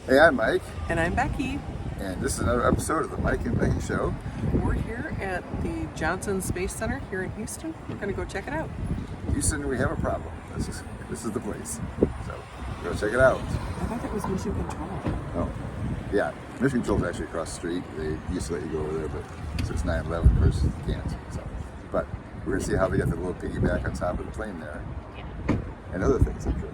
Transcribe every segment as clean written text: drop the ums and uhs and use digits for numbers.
Hey, I'm Mike, And I'm Becky. and this is another episode of the Mike and Becky Show. We're here at the Johnson Space Center here in Houston. We're going to go check it out. Houston, we have a problem. This is the place. So go check it out. I thought that was Mission Control. Oh, yeah. Mission Control is actually across the street. They used to let you go over there, but since 9/11, of course, you can't. So, but we're gonna see how they got the little piggyback on top of the plane there, and other things, I'm sure.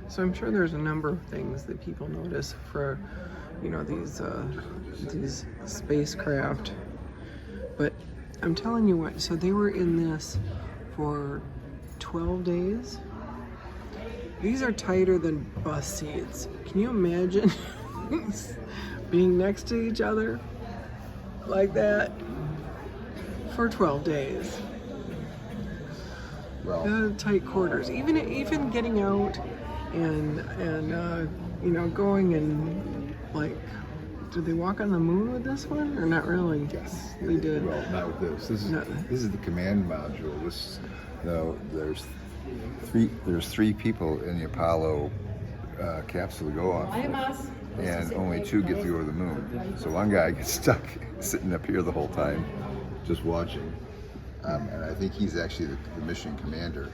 So I'm sure there's a number of things that people notice for, these spacecraft. But I'm telling you what, so they were in this for 12 days. These are tighter than bus seats. Can you imagine being next to each other like that for 12 days? Well, Tight quarters. Even getting out and going and like, did they walk on the moon with this one or not really? yes, they did. Well, not with this. This is the command module. There's three people in the Apollo capsule to go off, and only two get to go to the moon. So one guy gets stuck sitting up here the whole time, just watching. And I think he's actually the mission commander.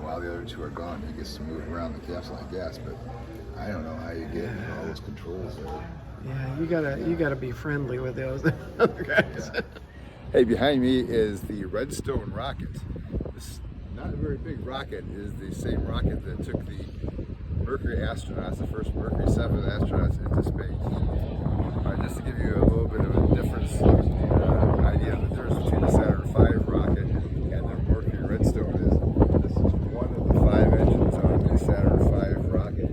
While the other two are gone, he gets to move around the capsule, I guess. But I don't know how you get all those controls there. Yeah, you gotta be friendly with those other guys. Yeah. Hey, behind me is the Redstone rocket. This not a very big rocket. It is the same rocket that took the Mercury astronauts, the first Mercury 7 astronauts, into space. Just to give you a little bit of a difference, idea of the difference between the Saturn V rocket and the Mercury Redstone is this is one of the 5 engines on the Saturn V rocket.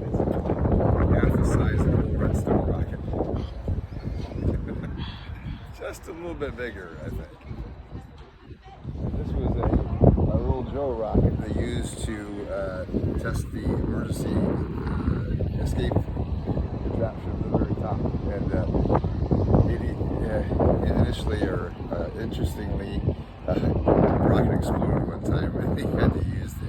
It's half the size of the Redstone rocket. Just a little bit bigger, I think. This was a little Joe rocket they used to test the emergency escape contraption at the very top. And initially, or interestingly, the rocket exploded one time, and they had to use the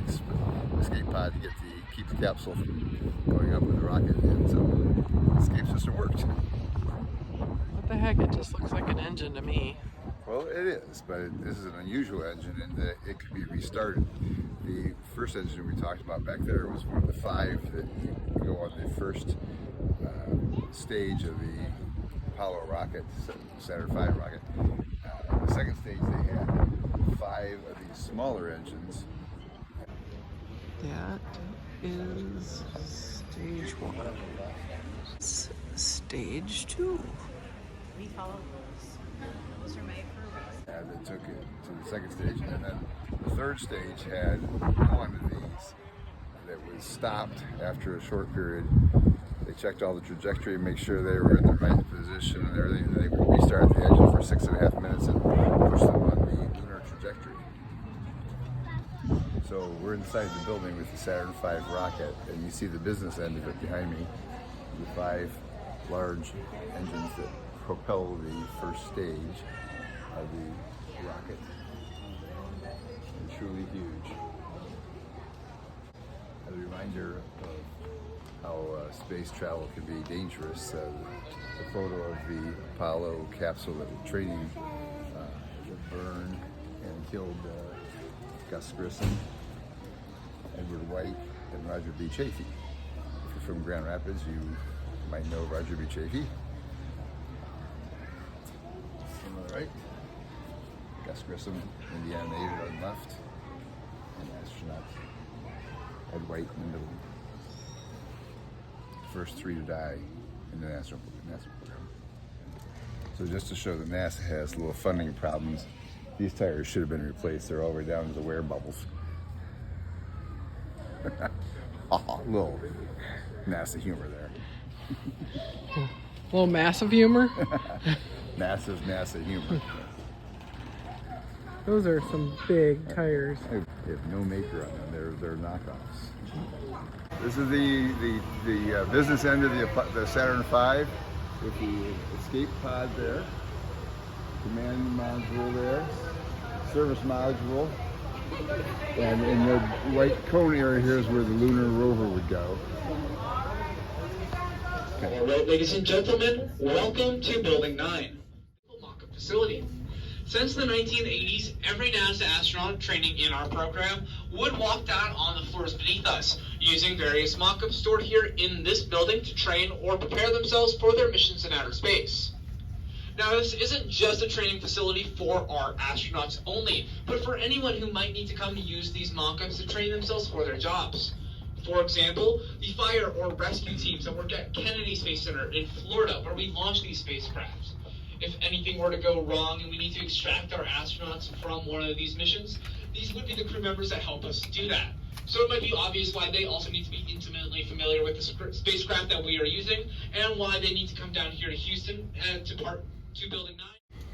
escape pod to keep the capsule from going up with the rocket, and so the escape system worked. What the heck? It just looks like an engine to me. Well, it is, but this is an unusual engine in that it could be restarted. The first engine we talked about back there was one of the 5 that go on the first stage of the Apollo rocket, Saturn V rocket. The second stage, they had 5 of these smaller engines. That is stage 1. Stage 2. We follow rules. Rules are made for a reason. They took it to the second stage, and then the third stage had one of these that was stopped after a short period. They checked all the trajectory and make sure they were in the right position and everything. And they would restart the engine for 6.5 minutes and push them on the lunar trajectory. So we're inside the building with the Saturn V rocket, and you see the business end of it behind me, the 5 large engines that propel the first stage of the rocket. They're truly huge. As a reminder of how space travel can be dangerous, the photo of the Apollo capsule that was training that burned and killed Gus Grissom, Edward White, and Roger B. Chaffee. If you're from Grand Rapids, you might know Roger B. Chaffee. On the right, Gus Grissom, Indiana native on the left, and astronaut Ed White in the middle. First 3 to die in the NASA program. So just to show that NASA has little funding problems, these tires should have been replaced. They're all the way down to the wear bubbles. Oh, little NASA humor there. A little massive humor. NASA's NASA humor. Those are some big tires. They have no maker on them. They're knockoffs. This is the business end of the Saturn V with the escape pod there, command module there, service module, and in the white cone area here is where the lunar rover would go. Okay. All right, ladies and gentlemen, welcome to Building 9, mock-up facility. Since the 1980s, every NASA astronaut training in our program would walk down on the floors beneath us, using various mock-ups stored here in this building to train or prepare themselves for their missions in outer space. Now, this isn't just a training facility for our astronauts only, but for anyone who might need to come use these mock-ups to train themselves for their jobs. For example, the fire or rescue teams that work at Kennedy Space Center in Florida, where we launch these spacecraft. If anything were to go wrong and we need to extract our astronauts from one of these missions, these would be the crew members that help us do that. So it might be obvious why they also need to be intimately familiar with the spacecraft that we are using, and why they need to come down here to Houston and to Building 9.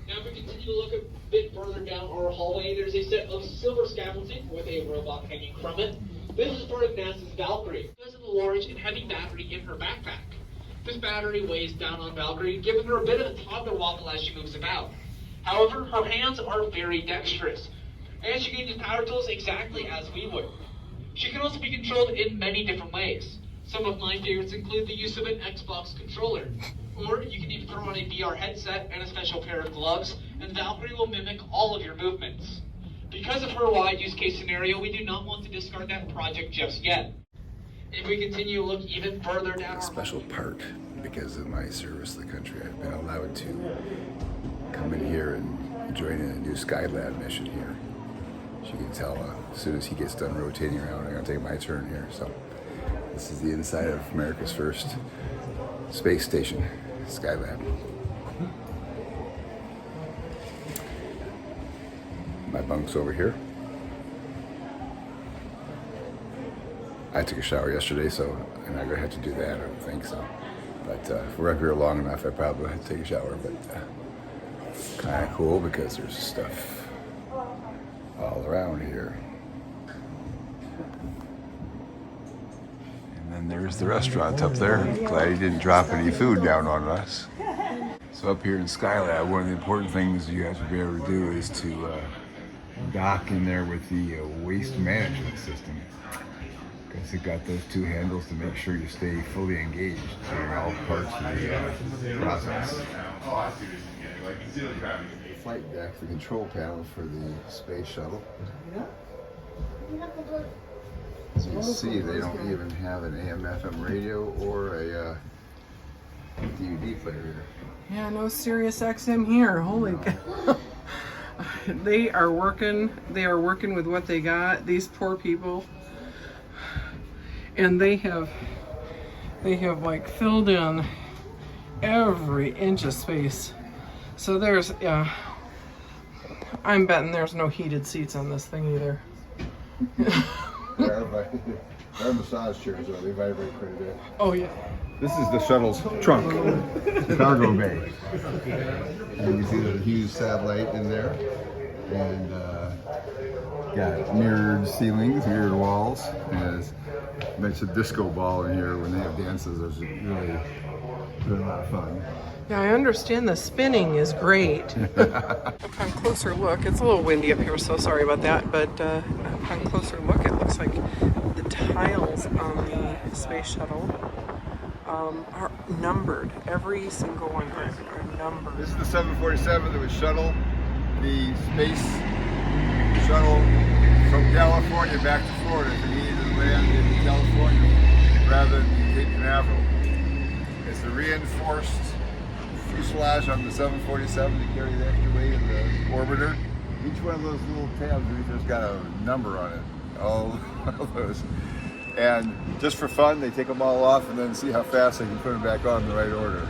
Now if we continue to look a bit further down our hallway, there's a set of silver scaffolding with a robot hanging from it. This is part of NASA's Valkyrie, because of the large and heavy battery in her backpack. This battery weighs down on Valkyrie, giving her a bit of a toddler wobble as she moves about. However, her hands are very dexterous, and she can use power tools exactly as we would. She can also be controlled in many different ways. Some of my favorites include the use of an Xbox controller, or you can even throw on a VR headset and a special pair of gloves, and Valkyrie will mimic all of your movements. Because of her wide use case scenario, we do not want to discard that project just yet. If we continue to look even further down, a special part, because of my service to the country, I've been allowed to come in here and join in a new Skylab mission here. As you can tell, as soon as he gets done rotating around, I'm going to take my turn here. So this is the inside of America's first space station, Skylab. My bunk's over here. I took a shower yesterday, so I'm not going to have to do that, I don't think so. But if we're up here long enough, I probably have to take a shower. But kind of cool because there's stuff all around here. And then there's the restaurant up there. Glad he didn't drop any food down on us. So up here in Skylab, one of the important things you have to be able to do is to dock in there with the waste management system. Because it got those two handles to make sure you stay fully engaged during all parts of the process. Flight deck, the control panel for the Space Shuttle. As you can see, they don't even have an AM/FM radio or a DVD player here. Yeah, no Sirius XM here. Holy cow. They are working with what they got, these poor people. And they have like filled in every inch of space. So there's, I'm betting there's no heated seats on this thing either. Our massage chairs, they vibrate quite a bit. Oh yeah. This is the shuttle's trunk, the cargo bay. And you see the huge satellite in there. And got mirrored ceilings, mirrored walls. And a bunch of disco ball in here when they have dances. It's really a lot of fun. Yeah, I understand the spinning is great. Upon closer look, it's a little windy up here, so sorry about that, but upon closer look, it looks like the tiles on the Space Shuttle are numbered. Every single one are numbered. This is the 747 that would shuttle the Space Shuttle from California back to Florida if it needed to land in California rather than Cape Canaveral. It's the reinforced fuselage on the 747 to carry the extra weight in the orbiter. Each one of those little tabs has got a number on it. All of those And just for fun, they take them all off and then see how fast they can put them back on in the right order.